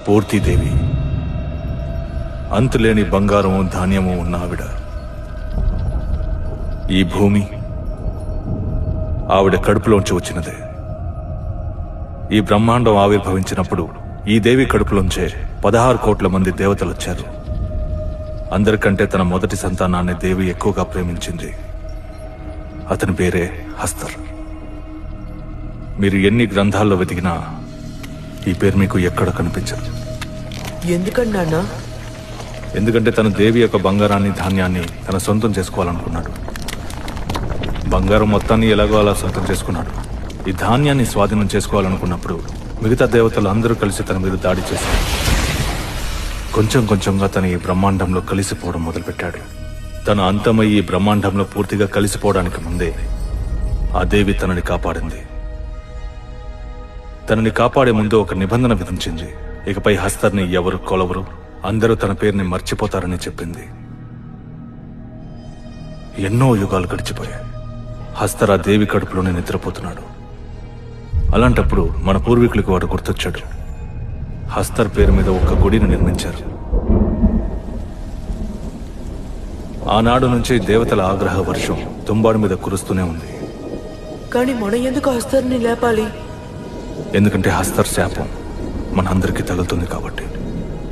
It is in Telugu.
పూర్తిదేవి, అంతులేని బంగారము ధాన్యము ఉన్న ఆవిడ. ఈ భూమి ఆవిడ కడుపులోంచి వచ్చినదే. ఈ బ్రహ్మాండం ఆవిర్భవించినప్పుడు ఈ దేవి కడుపులోంచే 16 కోట్ల మంది దేవతలు వచ్చారు. అందరికంటే తన మొదటి సంతానాన్ని దేవి ఎక్కువగా ప్రేమించింది. అతని పేరే హస్తర్. మీరు ఎన్ని గ్రంథాల్లో వెతికినా ఈ పేరు మీకు ఎక్కడ కనిపించదు. ఎందుకండి నాన్న? ఎందుకంటే తన దేవి యొక్క బంగారాన్ని ధాన్యాన్ని తన సొంతం చేసుకోవాలనుకున్నాడు. బంగారం మొత్తాన్ని ఎలాగో అలా సొంతం చేసుకున్నాడు. ఈ ధాన్యాన్ని స్వాధీనం చేసుకోవాలనుకున్నప్పుడు మిగతా దేవతలు అందరూ కలిసి తన మీద దాడి చేశారు. కొంచెం కొంచెంగా తను ఈ బ్రహ్మాండంలో కలిసిపోవడం మొదలుపెట్టాడు. తను అంతమై ఈ బ్రహ్మాండంలో పూర్తిగా కలిసిపోవడానికి ముందే ఆ దేవి తనని కాపాడింది. తనని కాపాడే ముందు ఒక నిబంధన విధించింది. ఇకపై హస్తర్ని ఎవరు కొలవరు, అందరూ తన పేరుని మర్చిపోతారని చెప్పింది. ఎన్నో యుగాలు గడిచిపోయాయి. హస్తర్ ఆ దేవి కడుపులోనే నిద్రపోతున్నాడు. అలాంటప్పుడు మన పూర్వీకులకు వాడు గుర్తొచ్చాడు. హస్తర్ పేరు మీద ఒక గుడిని నిర్మించారు. ఆనాడు నుంచి దేవతల ఆగ్రహ వర్షం తుంబాడు మీద కురుస్తూనే ఉంది. కానీ మనం ఎందుకు హస్తర్ని లేపాలి? ఎందుకంటే హస్తర్ శాపం మనందరికీ తగులుతుంది కాబట్టి.